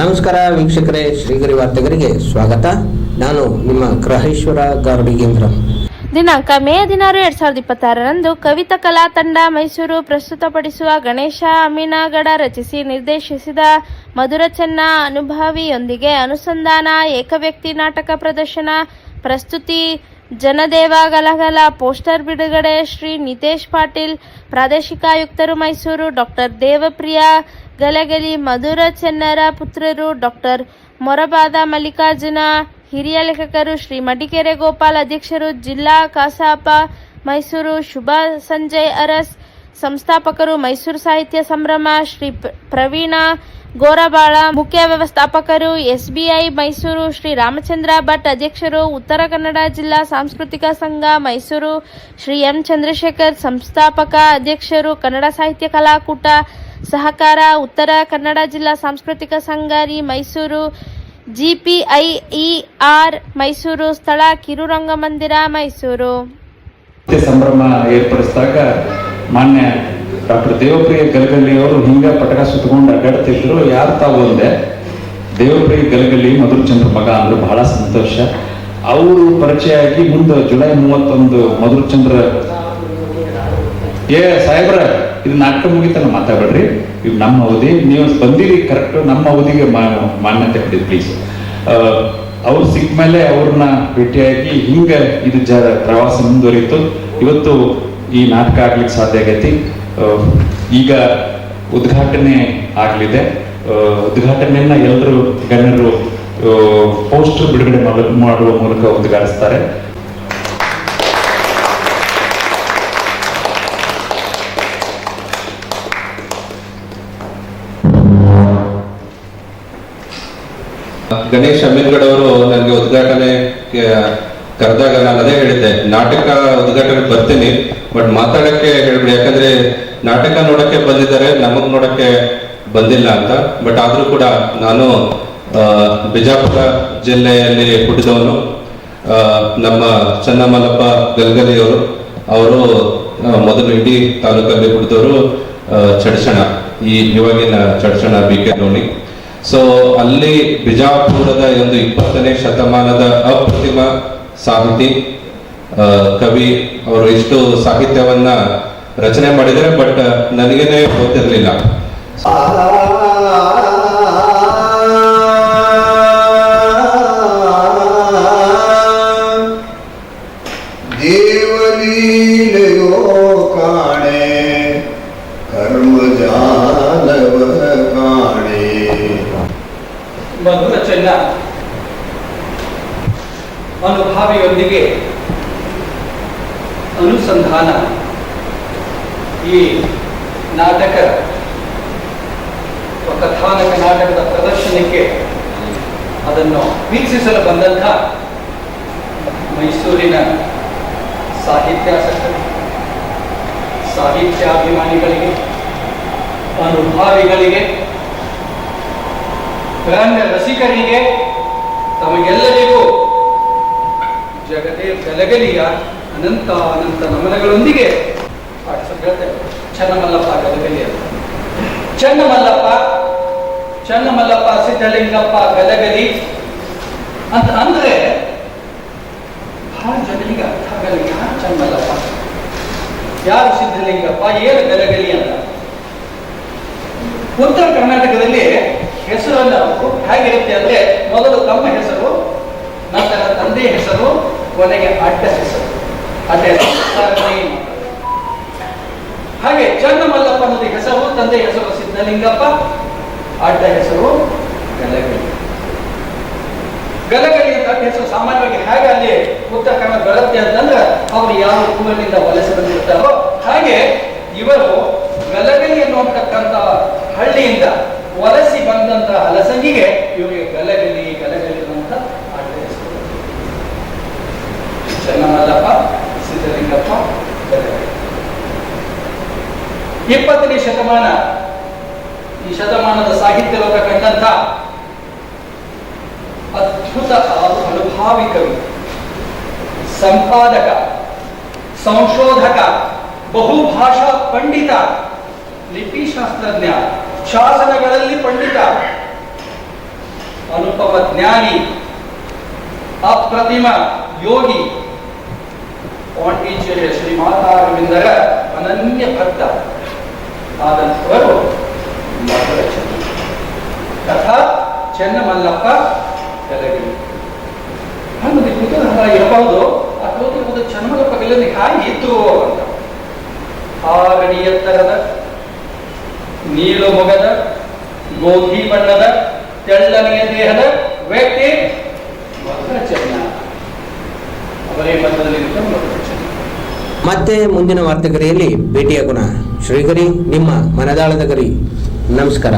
ನಮಸ್ಕಾರ ವೀಕ್ಷಕರೇ, ಶ್ರೀಗರಿ ವಾರ್ತೆಗರಿಗೆ ಸ್ವಾಗತ. ನಾನು ನಿಮ್ಮ ಗ್ರಹೇಶ್ವರ ಗಾರ್ಡಿಗೇಂದ್ರ. ದಿನಾಂಕ ಮೇ 16, 2026ರಂದು ಕವಿತಾ ಕಲಾ ತಂಡ ಮೈಸೂರು ಪ್ರಸ್ತುತಪಡಿಸುವ ಗಣೇಶ ಅಮೀನಗಡ ರಚಿಸಿ ನಿರ್ದೇಶಿಸಿದ ಮಧುರ ಚೆನ್ನ ಅನುಭವಿಯೊಂದಿಗೆ ಅನುಸಂಧಾನ ಏಕವ್ಯಕ್ತಿ ನಾಟಕ ಪ್ರದರ್ಶನ, ಪ್ರಸ್ತುತಿ ಜನದೇವ ಗಲಗಲ, ಪೋಸ್ಟರ್ ಬಿಡುಗಡೆ ಶ್ರೀ ನಿತೇಶ್ ಪಾಟೀಲ್, ಪ್ರಾದೇಶಿಕ ಆಯುಕ್ತರು ಮೈಸೂರು ಡಾಕ್ಟರ್ ದೇವಪ್ರಿಯ ಗಲಗಲಿ, ಮಧುರ ಚೆನ್ನರ ಪುತ್ರರು ಡಾಕ್ಟರ್ ಮೊರಬಾದ ಮಲ್ಲಿಕಾರ್ಜುನ, ಹಿರಿಯ ಲೇಖಕರು ಶ್ರೀ ಮಡಿಕೆರೆ ಗೋಪಾಲ್, ಅಧ್ಯಕ್ಷರು ಜಿಲ್ಲಾ ಕಸಾಪ ಮೈಸೂರು ಶುಭಾ ಸಂಜಯ್ ಅರಸ್, ಸಂಸ್ಥಾಪಕರು ಮೈಸೂರು ಸಾಹಿತ್ಯ ಸಂಭ್ರಮ ಶ್ರೀ ಪ್ರವೀಣ ಗೋರಬಾಳ, ಮುಖ್ಯ ವ್ಯವಸ್ಥಾಪಕರು ಎಸ್ಬಿಐ ಮೈಸೂರು ಶ್ರೀ ರಾಮಚಂದ್ರ ಭಟ್, ಅಧ್ಯಕ್ಷರು ಉತ್ತರ ಕನ್ನಡ ಜಿಲ್ಲಾ ಸಾಂಸ್ಕೃತಿಕ ಸಂಘ ಮೈಸೂರು ಶ್ರೀ ಎಂ ಚಂದ್ರಶೇಖರ್, ಸಂಸ್ಥಾಪಕ ಅಧ್ಯಕ್ಷರು ಕನ್ನಡ ಸಾಹಿತ್ಯ ಕಲಾಕೂಟ ಸಹಕಾರ ಉತ್ತರ ಕನ್ನಡ ಜಿಲ್ಲಾ ಸಾಂಸ್ಕೃತಿಕ ಸಂಘ ಮೈಸೂರು, ಜಿಪಿಐಇಆರ್ ಮೈಸೂರು, ಸ್ಥಳ ಕಿರುರಂಗಮಂದಿರ ಮೈಸೂರು. ಸಂಭ್ರಮ ಏರ್ಪಡಿಸಿದಾಗ ಮಾನ್ಯ ಡಾಕ್ಟರ್ ದೇವಪ್ರಿಯ ಗಲಗಲಿ ಅವರು ಹಿಂಗ ಪಟಕ ಸುತ್ತಕೊಂಡು ಅಡ್ಡಾಡ್ತಿದ್ರು. ಯಾರು ತಾವು ಅಂದೆ, ದೇವಪ್ರಿಯ ಗಲಗಲಿ ಮಧುರಚಂದ್ರ ಮಗ ಅಂದ್ರೆ ಬಹಳ ಸಂತೋಷ. ಅವರು ಪರಿಚಯ ಆಗಿ ಮುಂದೆ ಜುಲೈ 31 ಮಧುರಚಂದ್ರ ಸಾಹೇಬ್ರ ಇದು ನಾಟಕ ಮುಗಿತನ ಮಾತಾಡ್ಬೇಡ್ರಿ, ಇದು ನಮ್ಮ ಅವಧಿ, ನೀವು ಬಂದಿರಿ ಕರೆಕ್ಟ್ ನಮ್ಮ ಅವಧಿಗೆ ಮಾನ್ಯತೆ ಕೊಡಿ ಪ್ಲೀಸ್. ಅವ್ರು ಸಿಕ್ಕ ಮೇಲೆ ಅವ್ರನ್ನ ಭೇಟಿಯಾಗಿ ಹಿಂಗ ಇದು ಪ್ರವಾಸ ಮುಂದುವರಿತು. ಇವತ್ತು ಈ ನಾಟಕ ಆಗ್ಲಿಕ್ಕೆ ಸಾಧ್ಯ ಆಗೈತಿ. ಈಗ ಉದ್ಘಾಟನೆ ಆಗಲಿದೆ. ಉದ್ಘಾಟನೆಯನ್ನ ಎಲ್ಲರೂ ಗಣ್ಯರು ಪೋಸ್ಟರ್ ಬಿಡುಗಡೆ ಮಾಡುವ ಮೂಲಕ ಉದ್ಘಾಟಿಸ್ತಾರೆ. ಗಣೇಶ್ ಅಮೀನ್ಗಡ್ ಅವರು ನನಗೆ ಉದ್ಘಾಟನೆ ಕರೆದಾಗ ನಾನು ಅದೇ ಹೇಳಿದ್ದೆ, ನಾಟಕ ಉದ್ಘಾಟನೆ ಬರ್ತೀನಿ, ಬಟ್ ಮಾತಾಡಕ್ಕೆ ಹೇಳ್ಬಿಡಿ, ಯಾಕಂದ್ರೆ ನಾಟಕ ನೋಡಕ್ಕೆ ಬಂದಿದ್ದಾರೆ, ನಮಗ್ ನೋಡಕ್ಕೆ ಬಂದಿಲ್ಲ ಅಂತ. ಬಟ್ ಆದ್ರೂ ಕೂಡ ನಾನು ಬಿಜಾಪುರ ಜಿಲ್ಲೆಯಲ್ಲಿ ಹುಟ್ಟಿದವನು. ನಮ್ಮ ಚನ್ನಮಲ್ಲಪ್ಪ ಗಲಗಲಿಯವರು, ಅವರು ಮೊದಲು ಇಡೀ ತಾಲೂಕಲ್ಲಿ ಹುಟ್ಟಿದವರು ಚಡ್ಚಣ, ಈ ಇವಾಗಿನ ಚಡ್ಚಣ BK ಧೋನಿ. ಸೊ ಅಲ್ಲಿ ಬಿಜಾಪುರದ ಒಂದು 20ನೇ ಶತಮಾನದ ಅಪ್ರತಿಮ ಸಾಹಿತಿ ಕವಿ ಅವರು ಇಷ್ಟು ಸಾಹಿತ್ಯವನ್ನ ರಚನೆ ಮಾಡಿದರೆ, ಬಟ್ ನನಗೇನೆ ಗೊತ್ತಿರಲಿಲ್ಲ. ದೇವಲೀಲೆಯೋ ಕಾಣೆ ಕರ್ಮಜಾಲವ ಕಾಣೆ. ಮಧುರ ಚೆನ್ನ ಅನುಭಾವಿಯೊಂದಿಗೆ ಅನುಸಂಧಾನ ಈ ನಾಟಕ ಕಥಾನಕ ನಾಟಕದ ಪ್ರದರ್ಶನಕ್ಕೆ ಅದನ್ನು ವೀಕ್ಷಿಸಲು ಬಂದಂಥ ಮೈಸೂರಿನ ಸಾಹಿತ್ಯಾಸಕ್ತರು, ಸಾಹಿತ್ಯಾಭಿಮಾನಿಗಳಿಗೆ, ಅನುಭಾವಿಗಳಿಗೆ, ಗ್ರಾಮ್ಯ ರಸಿಕರಿಗೆ, ತಮಗೆಲ್ಲರಿಗೂ ಜಗದೇವ್ ಗಲಗಲಿಯ ಅನಂತ ಅನಂತ ನಮನಗಳೊಂದಿಗೆ ಚನ್ನಮಲ್ಲಪ್ಪ ಗಲಗಲಿ ಅಂತ. ಚನ್ನಮಲ್ಲಪ್ಪ ಸಿದ್ಧಲಿಂಗಪ್ಪ ಗಲಗಲಿ ಅಂತ ಅಂದ್ರೆ ಬಹಳ ಜನರಿಗೆ ಅರ್ಥ ಆಗಲ್ಲ. ಯಾರು ಚನ್ನಮಲ್ಲಪ್ಪ, ಯಾರು ಸಿದ್ಧಲಿಂಗಪ್ಪ, ಏನು ಗಲಗಲಿ ಅಂತ. ಉತ್ತರ ಕರ್ನಾಟಕದಲ್ಲಿ ಹೆಸರನ್ನು ಹೇಗಿರುತ್ತೆ ಅಂದ್ರೆ, ಮೊದಲು ತಮ್ಮ ಹೆಸರು, ನಂತರ ತಂದೆಯ ಹೆಸರು, ಕೊನೆಗೆ ಅಡ್ಡ ಹೆಸರು. ಹಾಗೆ ಚನ್ನಮಲ್ಲಪ್ಪ ಅನ್ನೋದು ಹೆಸರು, ತಂದೆ ಹೆಸರು ಸಿದ್ಧಲಿಂಗಪ್ಪ, ಅಡ್ಡ ಹೆಸರು ಗಲಗಲಿ. ಗಲಗಲಿ ಅಂತ ಹೆಸರು ಸಾಮಾನ್ಯವಾಗಿ ಹೇಗೆ ಅಲ್ಲಿ ಉತ್ತರ ಕನ್ನಡ ಬರುತ್ತೆ ಅಂತಂದ್ರೆ, ಅವರು ಯಾವ ಊರಿನಿಂದ ವಲಸೆ ಬಂದಿರ್ತಾರೋ ಹಾಗೆ ಇವರು ಗಲಗಲಿ ಅನ್ನುವಂತಕ್ಕಂಥ ಹಳ್ಳಿಯಿಂದ ವಲಸಿ ಬಂದಂತ ಅಲಸಂಗಿಗೆ ಇವರಿಗೆ ಗಲಗಲಿ ಅಂತ ಅಡ್ಡ ಹೆಸರು. ಚನ್ನಮಲ್ಲಪ್ಪ, ಸಿದ್ಧಲಿಂಗಪ್ಪ, ಗಲಗಲಿ. 20ನೇ ಶತಮಾನ, ಈ ಶತಮಾನದ ಸಾಹಿತ್ಯ ಲೋಕ ಕಂಡಂತ ಅದ್ಭುತ ಅನುಭಾವಿ ಕವಿ, ಸಂಪಾದಕ, ಸಂಶೋಧಕ, ಬಹುಭಾಷಾ ಪಂಡಿತ, ಲಿಪಿಶಾಸ್ತ್ರಜ್ಞ, ಶಾಸನಗಳಲ್ಲಿ ಪಂಡಿತ, ಅನುಪಮ ಜ್ಞಾನಿ, ಅಪ್ರತಿಮ ಯೋಗಿ, ಪಾಂಡಿಚೇರಿಯ ಶ್ರೀ ಮಾತಾರವಿಂದರ ಅನನ್ಯ ಭಕ್ತ ಆದಂಥವರು ಮಧುರ ಚೆನ್ನ ತಥಾ ಚೆನ್ನಮಲ್ಲಪ್ಪ ಗಲಗಲಿ. ನಮಗೆ ಕುತೂಹಲ ಇರಬಹುದು, ಅಥವಾ ಚೆನ್ನಮಲ್ಲಪ್ಪ ಗಲಗಲಿ ಹಾಗೆ ಇದ್ರು ಅಂತ. ಆರಡಿ ಎತ್ತರದ, ನೀಲು ಮೊಗದ, ಗೋಧಿ ಬಣ್ಣದ, ತೆಳ್ಳನೆಯ ದೇಹದ ವ್ಯಕ್ತಿ ಮಧುರ ಚೆನ್ನ. ಅವರೇ ಮಧ್ಯದಲ್ಲಿ ಮಧುರ ಚೆನ್ನ. ಮತ್ತೆ ಮುಂದಿನ ವಾರ್ತೆಗರಿಯಲ್ಲಿ ಭೇಟಿಯಾಗೋಣ. ಶ್ರೀಗರಿ, ನಿಮ್ಮ ಮನದಾಳದ ಗರಿ. ನಮಸ್ಕಾರ.